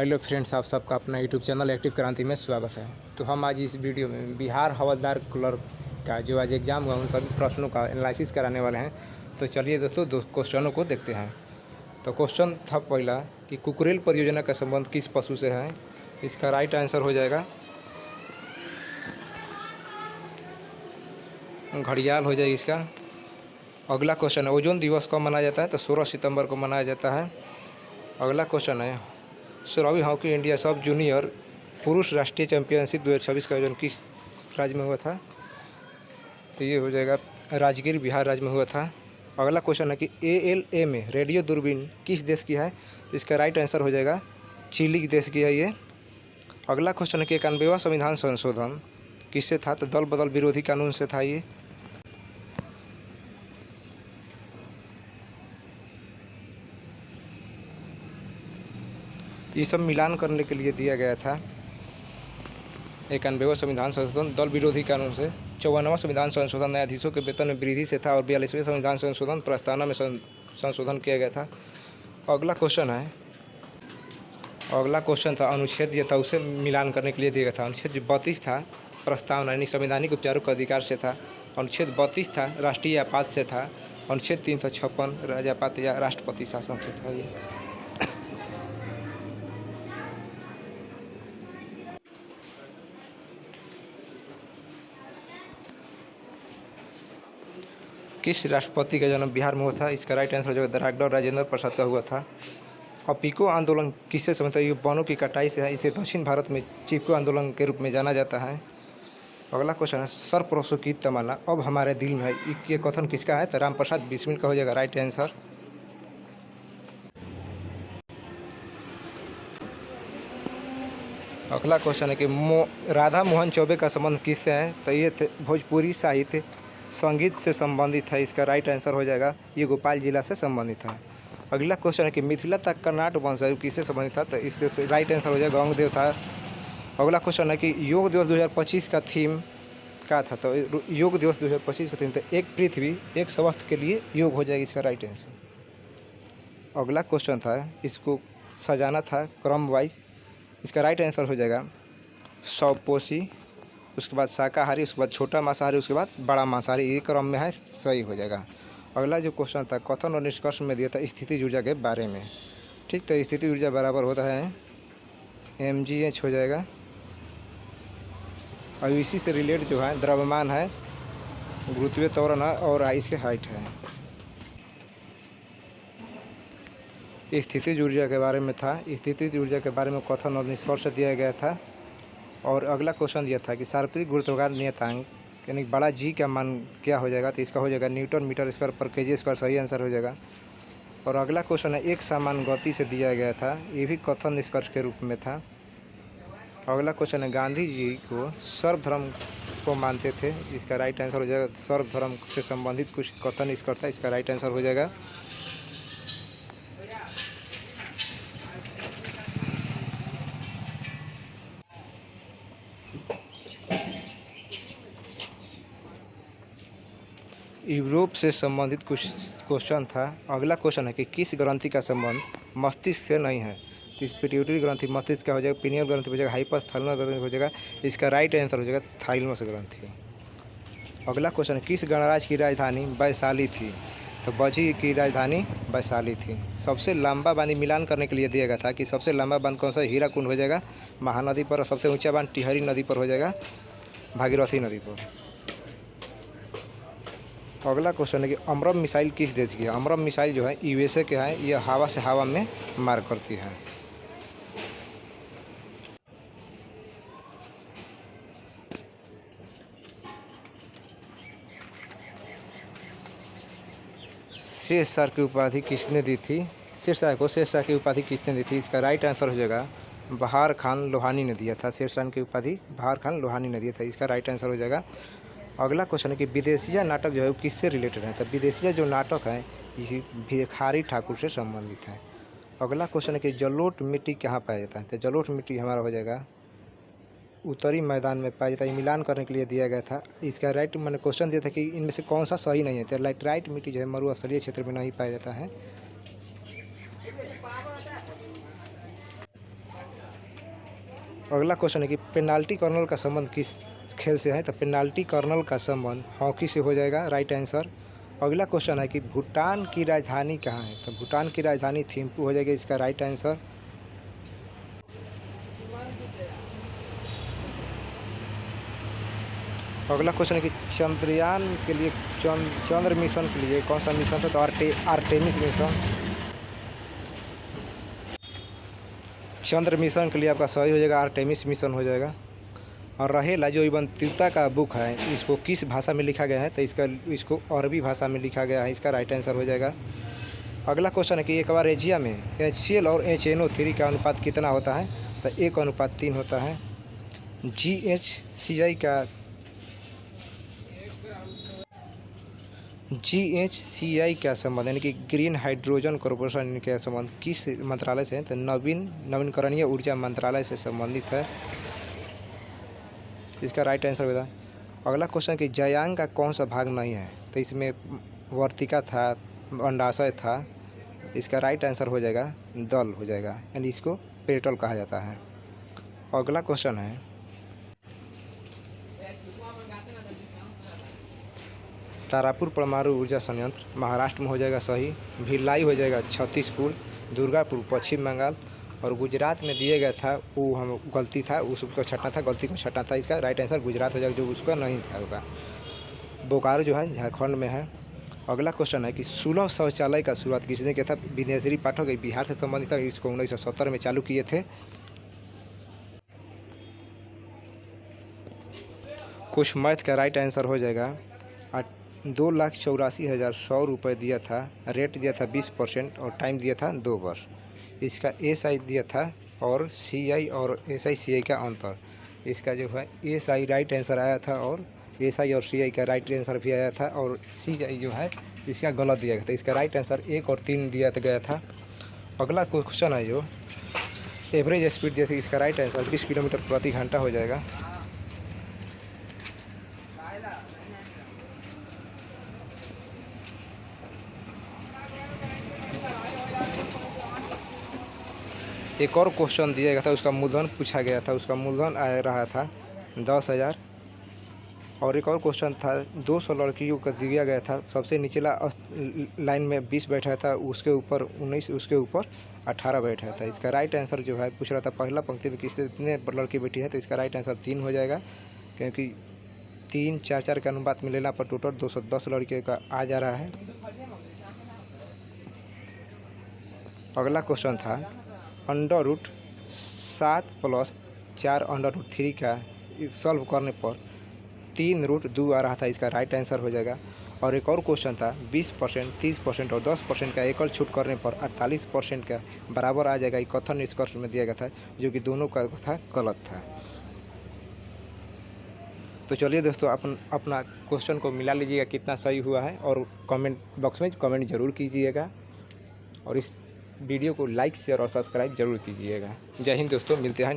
Hello friends, आप सबका अपना यूट्यूब चैनल एक्टिव क्रांति में स्वागत है। तो हम आज इस वीडियो में बिहार हवलदार क्लर्क का जो आज एग्ज़ाम हुआ उन सभी प्रश्नों का एनालिसिस कराने वाले हैं। तो चलिए दोस्तों, दो क्वेश्चनों को देखते हैं। तो क्वेश्चन था पहला कि कुकरेल परियोजना का संबंध किस पशु से है। इसका राइट आंसर हो जाएगा घड़ियाल हो जाएगी इसका। अगला क्वेश्चन है ओजोन दिवस कब मनाया जाता है। तो 16 सितंबर को मनाया जाता है। अगला क्वेश्चन है 16वीं हॉकी इंडिया सब जूनियर पुरुष राष्ट्रीय चैंपियनशिप 2026 का आयोजन किस राज्य में हुआ था। तो ये हो जाएगा राजगीर, बिहार राज्य में हुआ था। अगला क्वेश्चन है कि ALA में रेडियो दूरबीन किस देश की है। तो इसका राइट आंसर हो जाएगा चिली देश की है ये। अगला क्वेश्चन है कि 91वां संविधान संशोधन किससे था। तो दल बदल विरोधी कानून से था ये सब मिलान करने के लिए दिया गया था। 91वां संविधान संशोधन दल विरोधी कानून से, 54वां संविधान संशोधन न्यायाधीशों के वेतन में वृद्धि से था और 42वें संविधान संशोधन प्रस्तावना में संशोधन किया गया था। अगला क्वेश्चन था अनुच्छेद ये था उसे मिलान करने के लिए दिया गया था। अनुच्छेद 32 था प्रस्तावना यानी संवैधानिक उपचारों के अधिकार से था। अनुच्छेद 32 था राष्ट्रीय आपात से था। अनुच्छेद 356 राजापात या राष्ट्रपति शासन से था। ये किस राष्ट्रपति का जन्म बिहार में हुआ था। इसका राइट आंसर जो डॉक्टर राजेंद्र प्रसाद का हुआ था। अपिको आंदोलन किससे संबंधित है। ये वनों की कटाई से है। इसे दक्षिण भारत में चिपको आंदोलन के रूप में जाना जाता है। अगला क्वेश्चन है सर्वप्रसव की तमन्ना अब हमारे दिल में है। ये कथन किसका है। तो राम प्रसाद बिस्मिल का हो जाएगा राइट आंसर। अगला क्वेश्चन है कि राधा मोहन चौबे का संबंध किससे है। तो ये भोजपुरी साहित्य संगीत से संबंधित है। इसका राइट आंसर हो जाएगा ये भोपाल जिला से संबंधित है। अगला क्वेश्चन है कि मिथिला तक कर्नाट वंश किससे संबंधित था। तो इससे राइट आंसर हो जाएगा गंगदेव था। अगला क्वेश्चन है कि योग दिवस 2025 का थीम क्या था। तो योग दिवस 2025 का थीम था एक पृथ्वी एक स्वास्थ्य के लिए योग हो जाएगा इसका राइट आंसर। अगला क्वेश्चन था इसको सजाना था क्रम वाइज। इसका राइट आंसर हो जाएगा सौपोषी, उसके बाद शाकाहारी, उसके बाद छोटा मांसाहारी, उसके बाद बड़ा मांसाहारी, ये क्रम में है, सही हो जाएगा। अगला जो क्वेश्चन था कथन और निष्कर्ष में दिया था स्थिति ऊर्जा के बारे में। ठीक, तो स्थिति ऊर्जा बराबर होता है mgh हो जाएगा। और इसी से रिलेट जो है द्रव्यमान है, गुरुत्वीय त्वरण है और इसके हाइट है। स्थिति ऊर्जा के बारे में था। स्थिति ऊर्जा के बारे में कथन और निष्कर्ष दिया गया था। और अगला क्वेश्चन दिया था कि सार्वत्रिक गुरुत्वाकर्षण नियतांक यानी बड़ा जी का मान क्या हो जाएगा। तो इसका हो जाएगा न्यूटन मीटर स्क्वायर पर केजी स्क्वायर, सही आंसर हो जाएगा। और अगला क्वेश्चन है एक समान गति से दिया गया था, ये भी कथन निष्कर्ष के रूप में था। अगला क्वेश्चन है गांधी जी को सर्वधर्म को मानते थे। इसका राइट आंसर हो जाएगा सर्वधर्म से संबंधित कुछ कथन निष्कर्ष था। इसका राइट आंसर हो जाएगा यूरोप से संबंधित कुछ क्वेश्चन था। अगला क्वेश्चन है कि किस ग्रंथि का संबंध मस्तिष्क से नहीं है। तो इस पिट्यूटरी ग्रंथि मस्तिष्क का हो जाएगा, पिनियल ग्रंथि हो जाएगा, हाइपोथैलेमस ग्रंथि हो जाएगा। इसका राइट आंसर हो जाएगा थाइलमस ग्रंथि। अगला क्वेश्चन है किस गणराज्य की राजधानी वैशाली थी। तो बजी की राजधानी वैशाली थी। सबसे लंबा बांध मिलान करने के लिए दिया गया था कि सबसे लंबा बांध कौन सा, हीराकुंड हो जाएगा महानदी पर, और सबसे ऊँचा बांध टिहरी नदी पर हो जाएगा भागीरथी नदी पर। अगला क्वेश्चन है कि अमरम मिसाइल किस देश की है। अमरम मिसाइल जो है USA के है। यह हवा से हवा में मार करती है। शेरशाह की उपाधि किसने दी थी। शेरशाह को शेरशाह की उपाधि किसने दी थी। इसका राइट आंसर हो जाएगा बहार खान लोहानी ने दिया था। शेरशाह की उपाधि बहार खान लोहानी ने दिया था। इसका राइट आंसर हो जाएगा। अगला क्वेश्चन है कि विदेशिया नाटक जो है वो किससे रिलेटेड है। तो विदेशिया जो नाटक है इसी भिखारी ठाकुर से संबंधित है। अगला क्वेश्चन है कि जलोढ़ मिट्टी कहाँ पाया जाता है। तो जलोढ़ मिट्टी हमारा हो जाएगा उत्तरी मैदान में पाया जाता है। मिलान करने के लिए दिया गया था। इसका राइट मैंने क्वेश्चन दिया था कि इनमें से कौन सा सही नहीं है। तो राइट मिट्टी जो है मरुस्थलीय क्षेत्र में नहीं पाया जाता है। अगला क्वेश्चन है कि पेनाल्टी कर्नल का संबंध किस खेल से है? तो पेनाल्टी कर्नल का संबंध हॉकी से हो जाएगा, राइट आंसर। अगला क्वेश्चन है कि भूटान की राजधानी कहाँ है? तो भूटान की राजधानी थिम्पू हो जाएगी, इसका राइट आंसर। अगला क्वेश्चन है कि चंद्रयान के लिए चंद्र मिशन के लिए कौन सा मिशन था? तो आर्टेमिस मिशन। चंद्र मिशन के लिए आपका सही हो जाएगा, आर्टेमिस मिशन हो जाएगा। और रहेला जो इबन तूता का बुक है, इसको किस भाषा में लिखा गया है? तो इसको अरबी भाषा में लिखा गया है, इसका राइट आंसर हो जाएगा। अगला क्वेश्चन है कि एक बार एजिया में HCl और HNO3 का अनुपात कितना होता है? तो 1:3 होता है। GHCI का संबंध यानी कि ग्रीन हाइड्रोजन कॉरपोरेशन का संबंध किस मंत्रालय से है? तो नवीकरणीय ऊर्जा मंत्रालय से संबंधित है, इसका राइट आंसर होगा। अगला क्वेश्चन कि जयांग का कौन सा भाग नहीं है? तो इसमें वर्तिका था, अंडाशय था, इसका राइट आंसर हो जाएगा दल हो जाएगा, यानी इसको पेट्रोल कहा जाता है। अगला क्वेश्चन है तारापुर परमाणु ऊर्जा संयंत्र महाराष्ट्र में हो जाएगा सही, भिलाई हो जाएगा छत्तीसपुर, दुर्गापुर पश्चिम बंगाल, और गुजरात में दिया गया था वो हम गलती था, उसको छटना था, गलती को छटना था, इसका राइट आंसर गुजरात हो जाएगा, जो उसका नहीं था होगा। बोकारो जो है झारखंड में है। अगला क्वेश्चन है कि सुलभ शौचालय का शुरुआत किसने किया था? विनेश्वरी पाठक बिहार से संबंधित है, इसको 1970 में चालू किए थे। कुछ मैथ का राइट आंसर हो जाएगा। 2,84,100 रुपये दिया था, रेट दिया था 20% और टाइम दिया था 2 वर्ष। इसका SI दिया था और CI और SI/CI का अंतर, इसका जो है SI राइट आंसर आया था और SI और CI का राइट आंसर भी आया था, और CI जो है इसका गलत दिया गया था, इसका राइट आंसर 1 और 3 दिया गया था। अगला क्वेश्चन है जो एवरेज स्पीड दिया था, इसका राइट आंसर 20 किलोमीटर प्रति घंटा हो जाएगा। एक और क्वेश्चन दिया गया था, उसका मूलधन पूछा गया था, उसका मूलधन आ रहा था 10,000। और एक और क्वेश्चन था 200 लड़कियों को दिया गया था, सबसे निचला लाइन में 20 बैठा था, उसके ऊपर 19, उसके ऊपर 18 बैठा था। इसका राइट आंसर जो है पूछ रहा था पहला पंक्ति में कितने लड़की बैठी है? तो इसका राइट आंसर 3 हो जाएगा, क्योंकि 3-4-4 के अनुपात में लेना पर टोटल 210 लड़कियों का आ जा रहा है। अगला क्वेश्चन था √7 + 4√3 का सॉल्व करने पर 3√2 आ रहा था, इसका राइट आंसर हो जाएगा। और एक और क्वेश्चन था 20%, 30% और 10% का एकल छूट करने पर 48% का बराबर आ जाएगा, कथन निष्कर्ष में दिया गया था, जो कि दोनों का था गलत था। तो चलिए दोस्तों, अपना क्वेश्चन को मिला लीजिएगा कितना सही हुआ है, और कमेंट बॉक्स में कमेंट जरूर कीजिएगा, और इस वीडियो को लाइक शेयर और सब्सक्राइब जरूर कीजिएगा। जय हिंद दोस्तों, मिलते हैं।